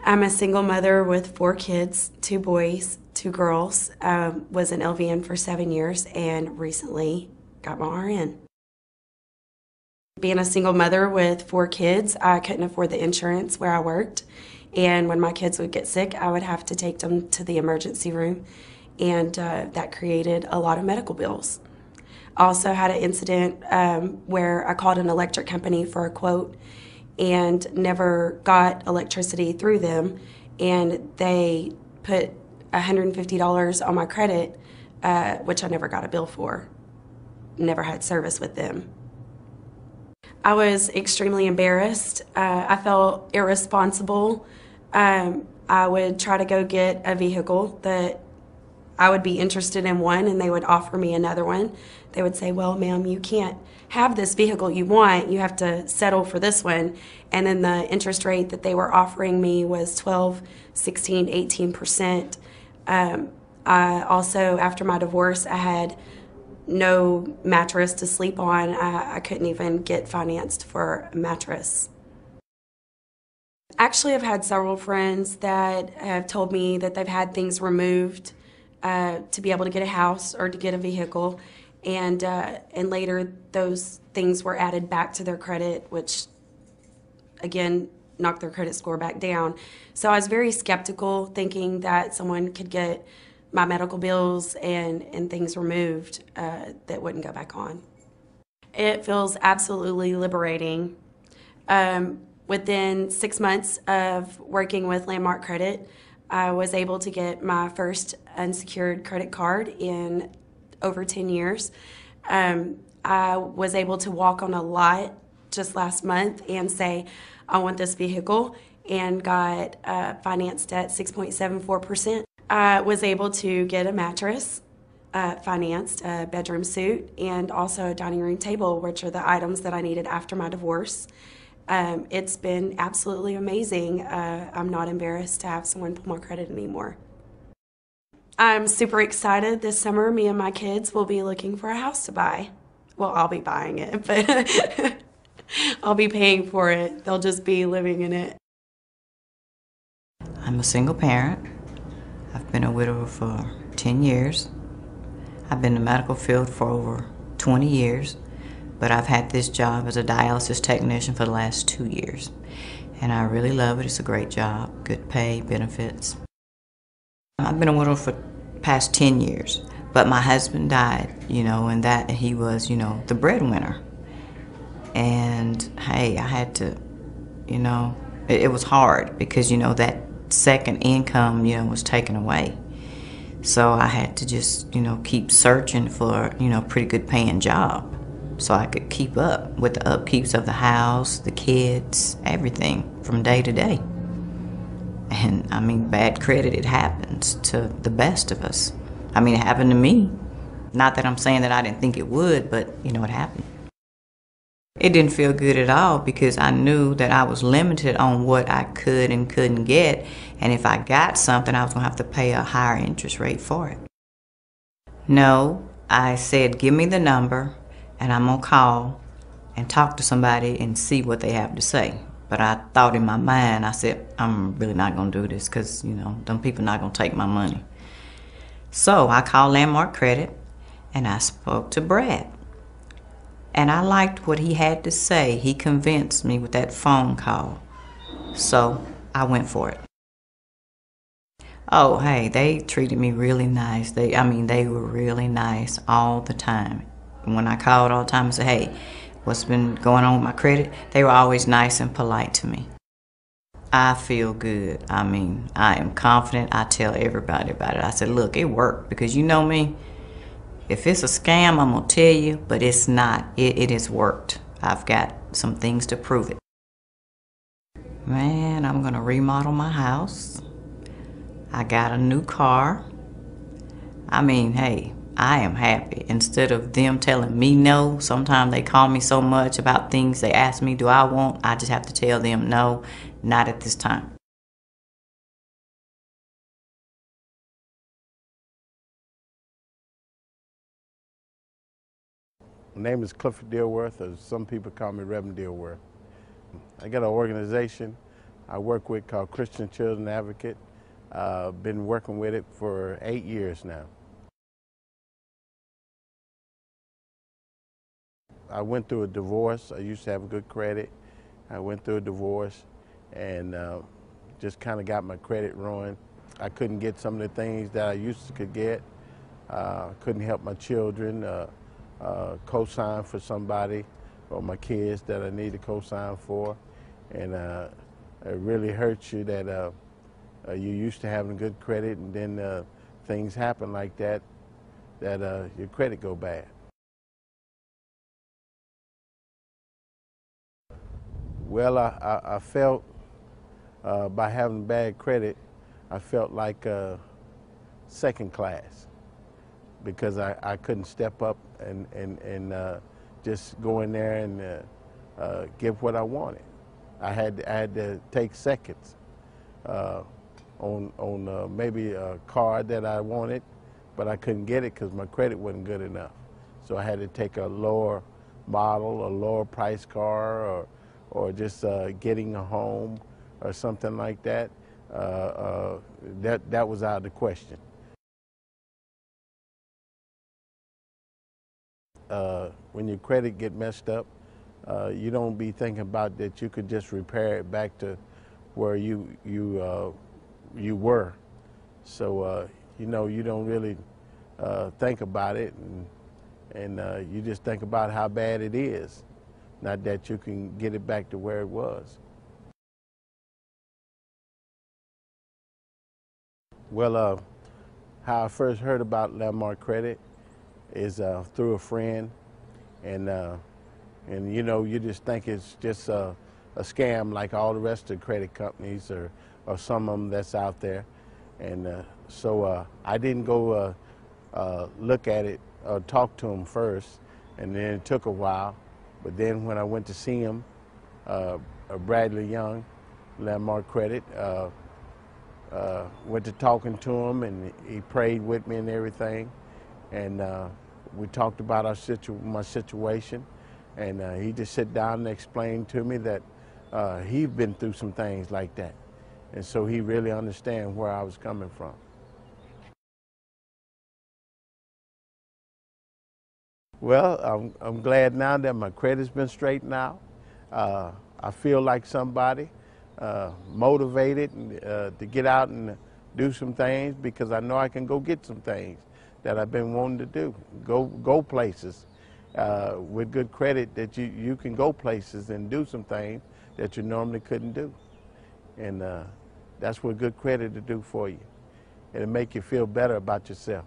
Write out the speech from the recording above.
I'm a single mother with 4 kids, 2 boys, 2 girls. Was an LVN for 7 years and recently got my RN. Being a single mother with 4 kids, I couldn't afford the insurance where I worked. And when my kids would get sick, I would have to take them to the emergency room. And that created a lot of medical bills. I also had an incident where I called an electric company for a quote and never got electricity through them, and they put $150 on my credit, which I never got a bill for. Never had service with them. I was extremely embarrassed. I felt irresponsible. I would try to go get a vehicle that I would be interested in one, and they would offer me another one. They would say, well, ma'am, you can't have this vehicle you want. You have to settle for this one. And then the interest rate that they were offering me was 12, 16, 18%. I also, after my divorce, I had no mattress to sleep on. I couldn't even get financed for a mattress. Actually, I've had several friends that have told me that they've had things removed to be able to get a house or to get a vehicle, and later those things were added back to their credit, which again knocked their credit score back down. So I was very skeptical, thinking that someone could get my medical bills and things removed that wouldn't go back on. It feels absolutely liberating. Within 6 months of working with Landmark Credit, I was able to get my first unsecured credit card in over 10 years. I was able to walk on a lot just last month and say, I want this vehicle, and got financed at 6.74%. I was able to get a mattress financed, a bedroom suite, and also a dining room table, which are the items that I needed after my divorce. It's been absolutely amazing. I'm not embarrassed to have someone pull my credit anymore. I'm super excited. This summer, me and my kids will be looking for a house to buy. Well, I'll be buying it, but I'll be paying for it. They'll just be living in it. I'm a single parent. I've been a widower for 10 years. I've been in the medical field for over 20 years. But I've had this job as a dialysis technician for the last 2 years. And I really love it. It's a great job, good pay, benefits. I've been a widow for the past 10 years. But my husband died, and that he was, the breadwinner. And hey, I had to, it was hard because, that second income, was taken away. So I had to just, keep searching for, a pretty good paying job, so I could keep up with the upkeeps of the house, the kids, everything from day to day. And bad credit, it happens to the best of us. It happened to me. Not that I'm saying that I didn't think it would, but it happened. It didn't feel good at all because I knew that I was limited on what I could and couldn't get. And if I got something, I was gonna have to pay a higher interest rate for it. No, I said, give me the number, and I'm gonna call and talk to somebody and see what they have to say. But I thought in my mind, I said, I'm really not gonna do this because, them people not gonna take my money. So I called Landmark Credit and I spoke to Brad. And I liked what he had to say. He convinced me with that phone call. So I went for it. Oh, hey, they treated me really nice. They were really nice all the time. When I called all the time and said, hey, what's been going on with my credit? They were always nice and polite to me. I feel good. I am confident. I tell everybody about it. I said, look, it worked because you know me. If it's a scam, I'm going to tell you, but it's not. It has worked. I've got some things to prove it. Man, I'm going to remodel my house. I got a new car. Hey, I am happy. Instead of them telling me no, sometimes they call me so much about things they ask me, do I want? I just have to tell them no, not at this time. My name is Clifford Dilworth, or some people call me Reverend Dilworth. I got an organization I work with called Christian Children Advocate. Been working with it for 8 years now. I went through a divorce. I used to have good credit. I went through a divorce and just kind of got my credit ruined. I couldn't get some of the things that I used to could get. Couldn't help my children, co-sign for somebody or my kids that I need to co-sign for. And it really hurts you that you're used to having good credit and then things happen like that, your credit go bad. Well, I felt by having bad credit, I felt like second class because I couldn't step up and just go in there and give what I wanted. I had to take seconds on maybe a car that I wanted, but I couldn't get it because my credit wasn't good enough. So I had to take a lower model, a lower price car, or just getting a home or something like that. That was out of the question. When your credit get messed up, you don't be thinking about that you could just repair it back to where you were. So you know, you don't really think about it, and you just think about how bad it is, not that you can get it back to where it was. Well, how I first heard about Landmark Credit is through a friend, and you know, you just think it's just a scam like all the rest of the credit companies or some of them that's out there. And so I didn't go look at it or talk to him first, and then it took a while. But then when I went to see him, Bradley Young, Landmark Credit, went to talking to him, and he prayed with me and everything. And we talked about my situation, and he just sat down and explained to me that he'd been through some things like that. And so he really understands where I was coming from. Well, I'm glad now that my credit's been straightened out. I feel like somebody, motivated to get out and do some things because I know I can go get some things that I've been wanting to do. Go places with good credit that you can go places and do some things that you normally couldn't do. And that's what good credit will do for you. It'll make you feel better about yourself.